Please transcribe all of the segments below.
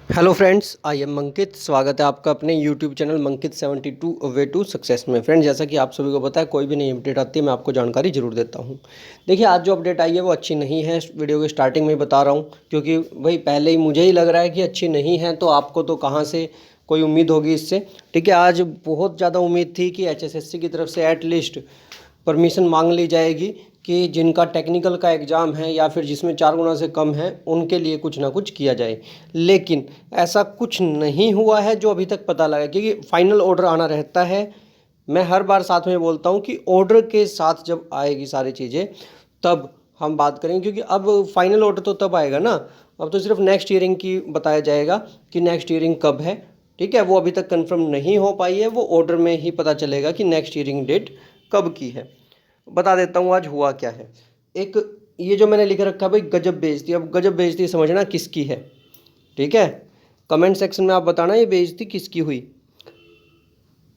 Hello friends, I am Mankit. स्वागत है आपका अपने YouTube channel Mankit 72 way to success में। फ्रेंड्स, जैसा कि आप सभी को पता है, कोई भी नई अपडेट आती है मैं आपको जानकारी जरूर देता हूं। देखिए, आज जो अपडेट आई है वो अच्छी नहीं है। वीडियो के स्टार्टिंग में ही बता रहा हूं, क्योंकि भाई पहले ही मुझे ही लग रहा है कि अच्छी नहीं है, तो आपको तो कहाँ से कोई उम्मीद होगी इससे। ठीक है, आज बहुत ज़्यादा उम्मीद थी कि HSSC की तरफ से एटलीस्ट परमिशन मांग ली जाएगी कि जिनका टेक्निकल का एग्ज़ाम है या फिर जिसमें 4 गुना से कम है उनके लिए कुछ ना कुछ किया जाए। लेकिन ऐसा कुछ नहीं हुआ है जो अभी तक पता लगा, क्योंकि फाइनल ऑर्डर आना रहता है। मैं हर बार साथ में बोलता हूँ कि ऑर्डर के साथ जब आएगी सारी चीज़ें तब हम बात करेंगे, क्योंकि अब फाइनल ऑर्डर तो तब आएगा ना। अब तो सिर्फ नेक्स्ट ईयरिंग की बताया जाएगा कि नेक्स्ट ईयरिंग कब है। ठीक है, वो अभी तक कंफर्म नहीं हो पाई है, वो ऑर्डर में ही पता चलेगा कि नेक्स्ट ईयरिंग डेट कब की है। बता देता हूँ आज हुआ क्या है। एक ये जो मैंने लिख रखा है भाई, गजब बेइज्जती। अब गजब बेइज्जती समझना किसकी है। ठीक है, कमेंट सेक्शन में आप बताना ये बेइज्जती किसकी हुई।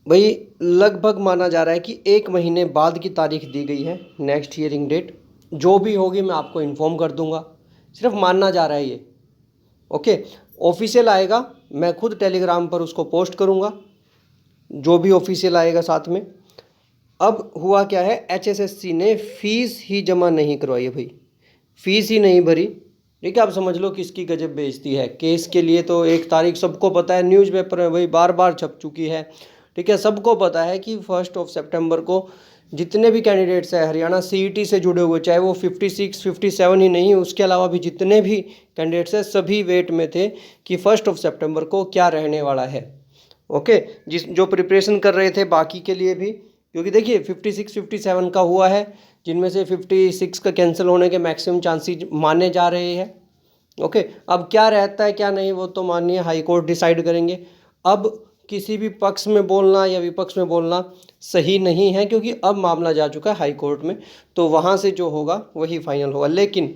भाई लगभग माना जा रहा है कि 1 महीने बाद की तारीख दी गई है नेक्स्ट ईयरिंग डेट। जो भी होगी मैं आपको इन्फॉर्म कर दूंगा, सिर्फ मानना जा रहा है ये। ओके, ऑफिशियल आएगा मैं खुद टेलीग्राम पर उसको पोस्ट करूंगा, जो भी ऑफिशियल आएगा साथ में। अब हुआ क्या है, HSSC ने फीस ही जमा नहीं करवाई है भाई, फीस ही नहीं भरी। ठीक है, आप समझ लो किसकी गजब बेइज्जती है। केस के लिए तो एक तारीख सबको पता है, न्यूज़पेपर में भाई बार बार छप चुकी है। ठीक है, सबको पता है कि 1 सितंबर को जितने भी कैंडिडेट्स हैं हरियाणा CET से जुड़े हुए, चाहे वो 56 57 ही नहीं, उसके अलावा भी जितने भी कैंडिडेट्स हैं सभी वेट में थे कि 1 सितंबर को क्या रहने वाला है। ओके, जिस जो प्रिपरेशन कर रहे थे बाकी के लिए भी, क्योंकि देखिए 56 57 का हुआ है, जिनमें से 56 का कैंसिल होने के मैक्सिमम चांसेस माने जा रहे हैं। ओके, अब क्या रहता है क्या नहीं वो तो माननीय हाई कोर्ट डिसाइड करेंगे। अब किसी भी पक्ष में बोलना या विपक्ष में बोलना सही नहीं है, क्योंकि अब मामला जा चुका है हाई कोर्ट में, तो वहाँ से जो होगा वही फाइनल होगा। लेकिन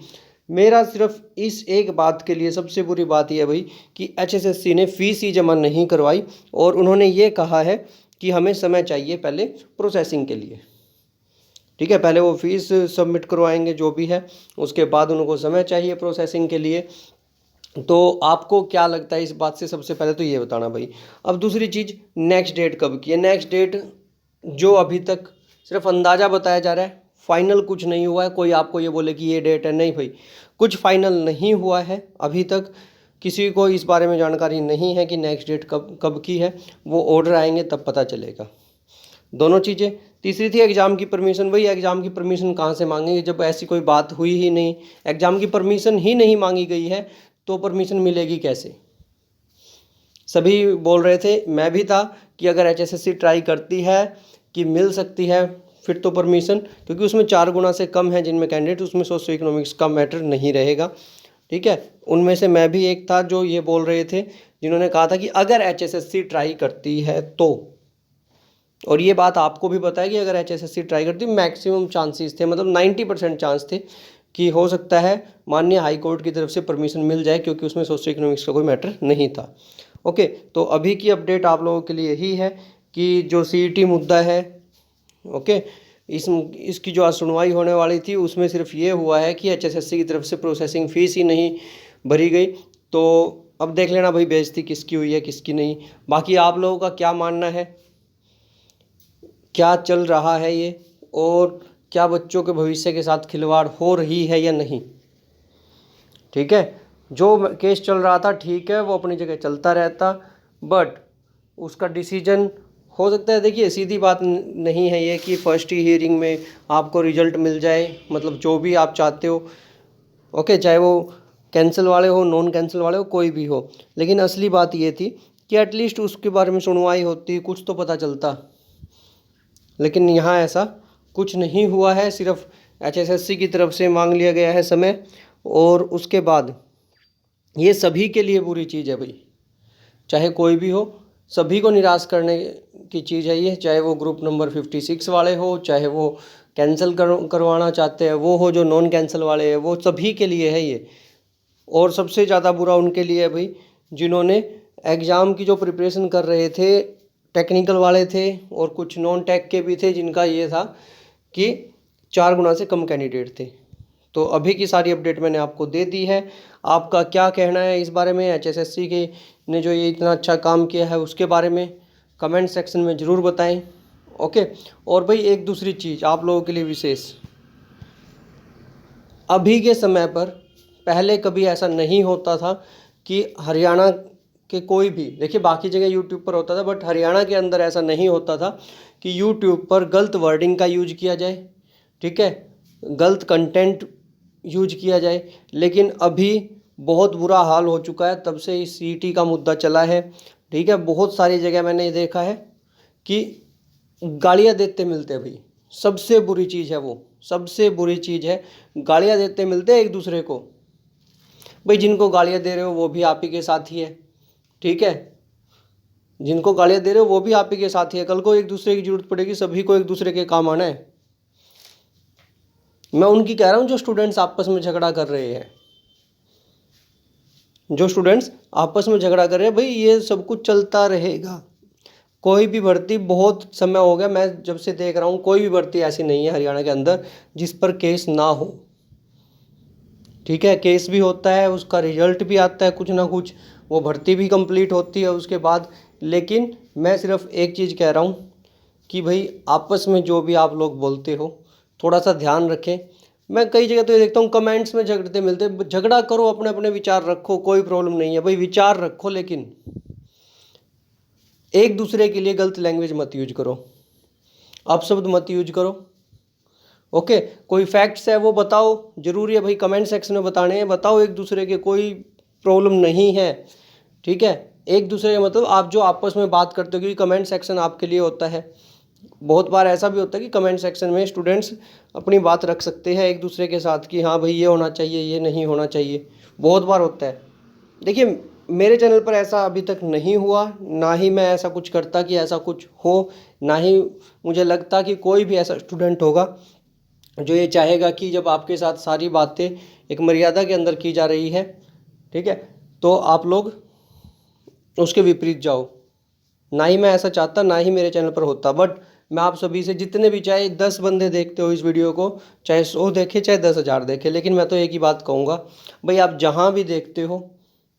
मेरा सिर्फ इस एक बात के लिए सबसे बुरी बात यह भाई कि HSSC ने फीस ही जमा नहीं करवाई, और उन्होंने ये कहा है कि हमें समय चाहिए पहले प्रोसेसिंग के लिए। ठीक है, पहले वो फीस सबमिट करवाएंगे जो भी है, उसके बाद उनको समय चाहिए प्रोसेसिंग के लिए। तो आपको क्या लगता है इस बात से, सबसे पहले तो ये बताना भाई। अब दूसरी चीज़, नेक्स्ट डेट कब की है। नेक्स्ट डेट जो अभी तक सिर्फ अंदाज़ा बताया जा रहा है, फाइनल कुछ नहीं हुआ है। कोई आपको ये बोले कि ये डेट है, नहीं भाई, कुछ फाइनल नहीं हुआ है अभी तक। किसी को इस बारे में जानकारी नहीं है कि नेक्स्ट डेट कब कब की है। वो ऑर्डर आएंगे तब पता चलेगा। दोनों चीज़ें। तीसरी थी एग्ज़ाम की परमिशन। भाई एग्ज़ाम की परमिशन कहाँ से मांगेंगे जब ऐसी कोई बात हुई ही नहीं, एग्ज़ाम की परमिशन ही नहीं मांगी गई है, तो परमिशन मिलेगी कैसे। सभी बोल रहे थे, मैं भी था, कि अगर HSSC ट्राई करती है कि मिल सकती है फिर तो परमिशन, क्योंकि उसमें 4 गुना से कम है जिनमें कैंडिडेट, उसमें सोशो इकोनॉमिक्स का मैटर नहीं रहेगा। ठीक है, उनमें से मैं भी एक था जो ये बोल रहे थे, जिन्होंने कहा था कि अगर HSSC ट्राई करती है तो। और ये बात आपको भी पता है कि अगर HSSC ट्राई करती, मैक्सिमम चांसेस थे, मतलब 90% चांस थे कि हो सकता है माननीय हाई कोर्ट की तरफ से परमिशन मिल जाए, क्योंकि उसमें सोशो इकोनॉमिक्स का कोई मैटर नहीं था। ओके, तो अभी की अपडेट आप लोगों के लिए यही है कि जो CET मुद्दा है, ओके, इसकी जो आज सुनवाई होने वाली थी उसमें सिर्फ ये हुआ है कि HSSC की तरफ से प्रोसेसिंग फ़ीस ही नहीं भरी गई। तो अब देख लेना भाई बेइज्जती किसकी हुई है किसकी नहीं। बाकी आप लोगों का क्या मानना है, क्या चल रहा है ये, और क्या बच्चों के भविष्य के साथ खिलवाड़ हो रही है या नहीं। ठीक है, जो केस चल रहा था ठीक है, वो अपनी जगह चलता रहता, बट उसका डिसीजन हो सकता है। देखिए सीधी बात नहीं है ये कि फर्स्ट हियरिंग में आपको रिजल्ट मिल जाए, मतलब जो भी आप चाहते हो। ओके, चाहे वो कैंसिल वाले हो, नॉन कैंसिल वाले हो, कोई भी हो। लेकिन असली बात ये थी कि एटलीस्ट उसके बारे में सुनवाई होती, कुछ तो पता चलता। लेकिन यहाँ ऐसा कुछ नहीं हुआ है, सिर्फ HSSC की तरफ से मांग लिया गया है समय, और उसके बाद ये सभी के लिए बुरी चीज़ है भाई, चाहे कोई भी हो, सभी को निराश करने की चीज़ है ये। चाहे वो ग्रुप नंबर 56 वाले हो, चाहे वो कैंसिल करवाना चाहते हैं वो हो, जो नॉन कैंसिल वाले हैं, वो सभी के लिए है ये। और सबसे ज़्यादा बुरा उनके लिए है भाई जिन्होंने एग्ज़ाम की जो प्रिपरेशन कर रहे थे, टेक्निकल वाले थे और कुछ नॉन टेक के भी थे, जिनका ये था कि 4 गुना से कम कैंडिडेट थे। तो अभी की सारी अपडेट मैंने आपको दे दी है। आपका क्या कहना है इस बारे में, HSSC के ने जो ये इतना अच्छा काम किया है उसके बारे में कमेंट सेक्शन में ज़रूर बताएं। ओके। और भाई एक दूसरी चीज़ आप लोगों के लिए विशेष, अभी के समय पर पहले कभी ऐसा नहीं होता था कि हरियाणा के कोई भी, देखिए बाकी जगह यूट्यूब पर होता था बट हरियाणा के अंदर ऐसा नहीं होता था कि यूट्यूब पर गलत वर्डिंग का यूज किया जाए, ठीक है, गलत कंटेंट यूज किया जाए। लेकिन अभी बहुत बुरा हाल हो चुका है तब से इस CET का मुद्दा चला है, ठीक है। बहुत सारी जगह मैंने ये देखा है कि गालियाँ देते मिलते भाई, सबसे बुरी चीज़ है वो, सबसे बुरी चीज़ है, गालियाँ देते मिलते एक दूसरे को। भाई जिनको गालियाँ दे रहे हो वो भी आप ही के साथी है, ठीक है, जिनको गालियाँ दे रहे हो वो भी आप ही के साथी है। कल को एक दूसरे की जरूरत पड़ेगी, सभी को एक दूसरे के काम आना है। मैं उनकी कह रहा हूँ जो स्टूडेंट्स आपस में झगड़ा कर रहे हैं, जो स्टूडेंट्स आपस में झगड़ा कर रहे हैं, भाई ये सब कुछ चलता रहेगा। कोई भी भर्ती, बहुत समय हो गया मैं जब से देख रहा हूँ, कोई भी भर्ती ऐसी नहीं है हरियाणा के अंदर जिस पर केस ना हो, ठीक है। केस भी होता है, उसका रिजल्ट भी आता है कुछ ना कुछ, वो भर्ती भी कंप्लीट होती है उसके बाद। लेकिन मैं सिर्फ एक चीज़ कह रहा हूँ कि भाई आपस में जो भी आप लोग बोलते हो थोड़ा सा ध्यान रखें। मैं कई जगह तो ये देखता हूँ कमेंट्स में झगड़ते मिलते, झगड़ा करो, अपने अपने विचार रखो, कोई प्रॉब्लम नहीं है भाई, विचार रखो, लेकिन एक दूसरे के लिए गलत लैंग्वेज मत यूज करो, अपशब्द मत यूज करो। ओके। कोई फैक्ट्स है वो बताओ, जरूरी है भाई कमेंट सेक्शन में बताने हैं, बताओ एक दूसरे के, कोई प्रॉब्लम नहीं है, ठीक है। एक दूसरे का मतलब आप जो आपस में बात करते हो, क्योंकि कमेंट सेक्शन आपके लिए होता है। बहुत बार ऐसा भी होता है कि कमेंट सेक्शन में स्टूडेंट्स अपनी बात रख सकते हैं एक दूसरे के साथ कि हाँ भाई ये होना चाहिए, ये नहीं होना चाहिए, बहुत बार होता है। देखिए मेरे चैनल पर ऐसा अभी तक नहीं हुआ, ना ही मैं ऐसा कुछ करता कि ऐसा कुछ हो, ना ही मुझे लगता कि कोई भी ऐसा स्टूडेंट होगा जो ये चाहेगा कि जब आपके साथ सारी बातें एक मर्यादा के अंदर की जा रही है, ठीक है, तो आप लोग उसके विपरीत जाओ। ना ही मैं ऐसा चाहता, ना ही मेरे चैनल पर होता। बट मैं आप सभी से, जितने भी, चाहे 10 बंदे देखते हो इस वीडियो को, चाहे 100 देखे, चाहे 10,000 देखे, लेकिन मैं तो एक ही बात कहूँगा, भाई आप जहाँ भी देखते हो,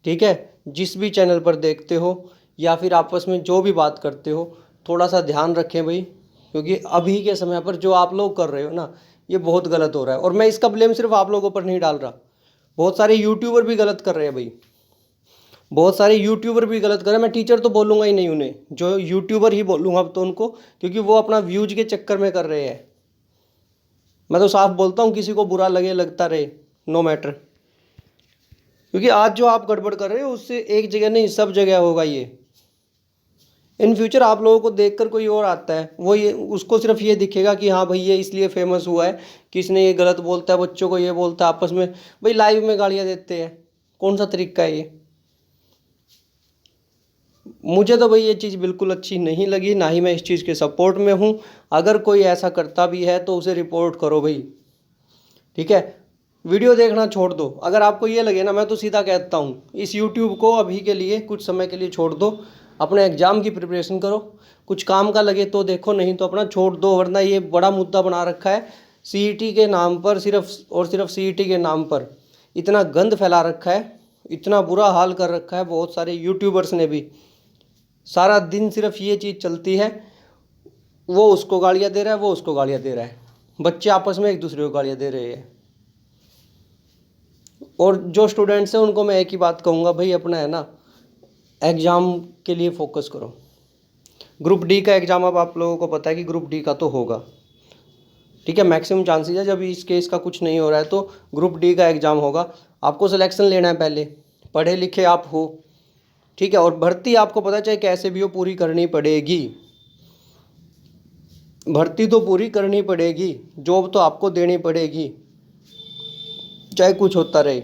ठीक है, जिस भी चैनल पर देखते हो या फिर आपस में जो भी बात करते हो, थोड़ा सा ध्यान रखें भाई, क्योंकि अभी के समय पर जो आप लोग कर रहे हो ना, ये बहुत गलत हो रहा है। और मैं इसका ब्लेम सिर्फ आप लोगों पर नहीं डाल रहा, बहुत सारे यूट्यूबर भी गलत कर रहे हैं भाई, बहुत सारे यूट्यूबर भी गलत कर रहे हैं। मैं टीचर तो बोलूँगा ही नहीं उन्हें, जो यूट्यूबर ही बोलूँगा अब तो उनको, क्योंकि वो अपना व्यूज के चक्कर में कर रहे हैं। मैं तो साफ बोलता हूँ, किसी को बुरा लगे लगता रहे, नो मैटर, क्योंकि आज जो आप गड़बड़ कर रहे हो उससे एक जगह नहीं सब जगह होगा ये। इन फ्यूचर आप लोगों को देखकर कोई और आता है, वो ये, उसको सिर्फ ये दिखेगा कि हाँ भाई ये इसलिए फेमस हुआ है कि इसने ये गलत बोलता है, बच्चों को ये बोलता है, आपस में भाई लाइव में गालियाँ देते हैं, कौन सा तरीका है ये। मुझे तो भाई ये चीज़ बिल्कुल अच्छी नहीं लगी, ना ही मैं इस चीज़ के सपोर्ट में हूँ। अगर कोई ऐसा करता भी है तो उसे रिपोर्ट करो भाई, ठीक है, वीडियो देखना छोड़ दो। अगर आपको ये लगे ना, मैं तो सीधा कहता हूँ इस यूट्यूब को अभी के लिए कुछ समय के लिए छोड़ दो, अपने एग्ज़ाम की प्रिपरेशन करो, कुछ काम का लगे तो देखो, नहीं तो अपना छोड़ दो। वरना ये बड़ा मुद्दा बना रखा है CET के नाम पर, सिर्फ और सिर्फ CET के नाम पर इतना गंद फैला रखा है, इतना बुरा हाल कर रखा है बहुत सारे यूट्यूबर्स ने भी। सारा दिन सिर्फ ये चीज़ चलती है, वो उसको गालियाँ दे रहा है, वो उसको गालियाँ दे रहा है, बच्चे आपस में एक दूसरे को गालियाँ दे रहे हैं। और जो स्टूडेंट्स हैं उनको मैं एक ही बात कहूँगा, भाई अपना है ना एग्ज़ाम के लिए फोकस करो। ग्रुप डी का एग्ज़ाम अब आप लोगों को पता है कि ग्रुप डी का तो होगा, ठीक है, मैक्सिमम चांसेस है, जब इस केस का कुछ नहीं हो रहा है तो ग्रुप डी का एग्ज़ाम होगा। आपको सिलेक्शन लेना है, पहले पढ़े लिखे आप हो, ठीक है, और भर्ती आपको पता चाहे कैसे भी हो पूरी करनी पड़ेगी, भर्ती तो पूरी करनी पड़ेगी, जॉब तो आपको देनी पड़ेगी, चाहे कुछ होता रहे,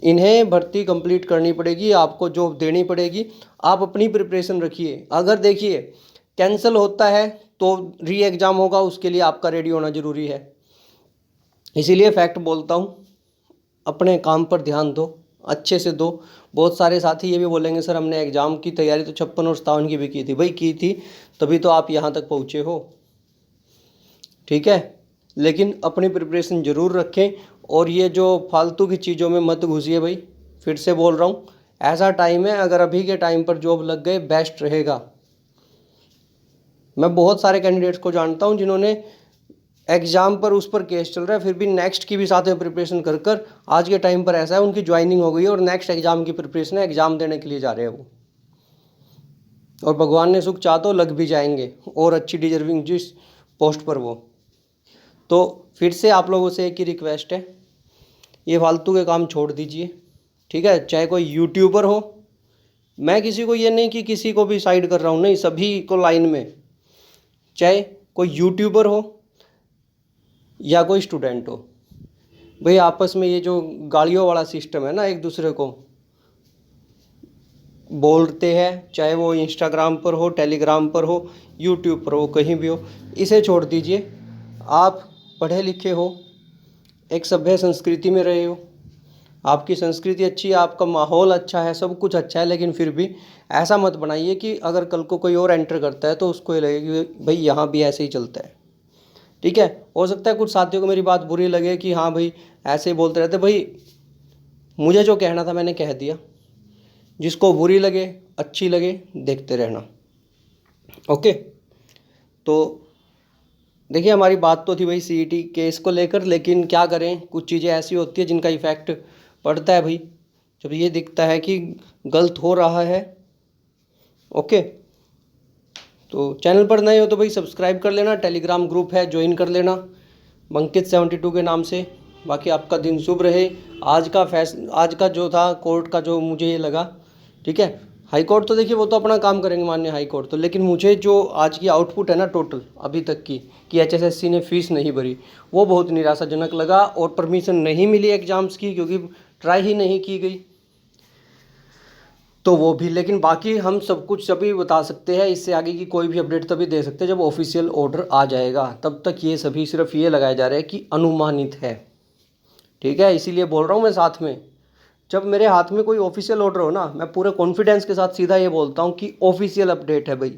इन्हें भर्ती कंप्लीट करनी पड़ेगी, आपको जॉब देनी पड़ेगी। आप अपनी प्रिपरेशन रखिए। अगर देखिए कैंसिल होता है तो री एग्ज़ाम होगा, उसके लिए आपका रेडी होना ज़रूरी है। इसीलिए फैक्ट बोलता हूँ, अपने काम पर ध्यान दो, अच्छे से दो। बहुत सारे साथी ये भी बोलेंगे सर हमने एग्ज़ाम की तैयारी तो 56 और 57 की भी की थी, भाई की थी तभी तो आप यहाँ तक पहुँचे हो, ठीक है। लेकिन अपनी प्रिपरेशन ज़रूर रखें और ये जो फालतू की चीज़ों में मत घुसिए भाई। फिर से बोल रहा हूँ, ऐसा टाइम है, अगर अभी के टाइम पर जॉब लग गए बेस्ट रहेगा। मैं बहुत सारे कैंडिडेट्स को जानता हूँ जिन्होंने एग्ज़ाम पर उस पर केस चल रहा है, फिर भी नेक्स्ट की भी साथ में प्रिपरेशन कर कर आज के टाइम पर ऐसा है उनकी ज्वाइनिंग हो गई है और नेक्स्ट एग्ज़ाम की प्रिपरेशन है, एग्ज़ाम देने के लिए जा रहे हैं वो। और भगवान ने सुख चाह तो लग भी जाएंगे और अच्छी डिजर्विंग जिस पोस्ट पर वो। तो फिर से आप लोगों से एक ही रिक्वेस्ट है, ये फालतू के काम छोड़ दीजिए, ठीक है। चाहे कोई यूट्यूबर हो, मैं किसी को ये नहीं कि किसी को भी साइड कर रहा हूँ, नहीं, सभी को लाइन में, चाहे कोई यूट्यूबर हो या कोई स्टूडेंट हो, भाई आपस में ये जो गालियों वाला सिस्टम है ना, एक दूसरे को बोलते हैं, चाहे वो इंस्टाग्राम पर हो, टेलीग्राम पर हो, यूट्यूब पर हो, कहीं भी हो, इसे छोड़ दीजिए। आप पढ़े लिखे हो, एक सभ्य संस्कृति में रहे हो, आपकी संस्कृति अच्छी है, आपका माहौल अच्छा है, सब कुछ अच्छा है, लेकिन फिर भी ऐसा मत बनाइए कि अगर कल को कोई और एंटर करता है तो उसको ये लगे कि भाई यहाँ भी ऐसे ही चलता है, ठीक है। हो सकता है कुछ साथियों को मेरी बात बुरी लगे कि हाँ भाई ऐसे ही बोलते रहते, भाई मुझे जो कहना था मैंने कह दिया, जिसको बुरी लगे अच्छी लगे देखते रहना, ओके। तो देखिए हमारी बात तो थी भाई सीईटी केस को लेकर, लेकिन क्या करें, कुछ चीज़ें ऐसी होती है जिनका इफ़ेक्ट पड़ता है भाई, जब ये दिखता है कि गलत हो रहा है, ओके। तो चैनल पर नए हो तो भाई सब्सक्राइब कर लेना, टेलीग्राम ग्रुप है ज्वाइन कर लेना मंकित72 के नाम से। बाकी आपका दिन शुभ रहे। आज का जो था कोर्ट का, जो मुझे ये लगा, ठीक है, हाई कोर्ट तो देखिए वो तो अपना काम करेंगे माननीय हाई कोर्ट तो, लेकिन मुझे जो आज की आउटपुट है ना टोटल अभी तक की, कि एचएसएससी ने फीस नहीं भरी, वो बहुत निराशाजनक लगा। और परमिशन नहीं मिली एग्ज़ाम्स की क्योंकि ट्राई ही नहीं की गई, तो वो भी। लेकिन बाकी हम सब कुछ सभी बता सकते हैं, इससे आगे की कोई भी अपडेट तभी दे सकते हैं जब ऑफिशियल ऑर्डर आ जाएगा। तब तक ये सभी सिर्फ ये लगाए जा रहे हैं कि अनुमानित है, ठीक है। इसीलिए बोल रहा हूँ मैं, साथ में जब मेरे हाथ में कोई ऑफिशियल ऑर्डर हो ना, मैं पूरे कॉन्फिडेंस के साथ सीधा ये बोलता हूँ कि ऑफिशियल अपडेट है भाई,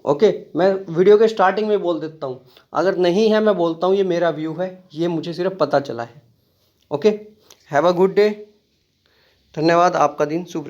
ओके। मैं वीडियो के स्टार्टिंग में बोल देता हूँ, अगर नहीं है मैं बोलता हूँ ये मेरा व्यू है, ये मुझे सिर्फ पता चला है, okay. Have a good day, धन्यवाद, आपका दिन शुभ रहे।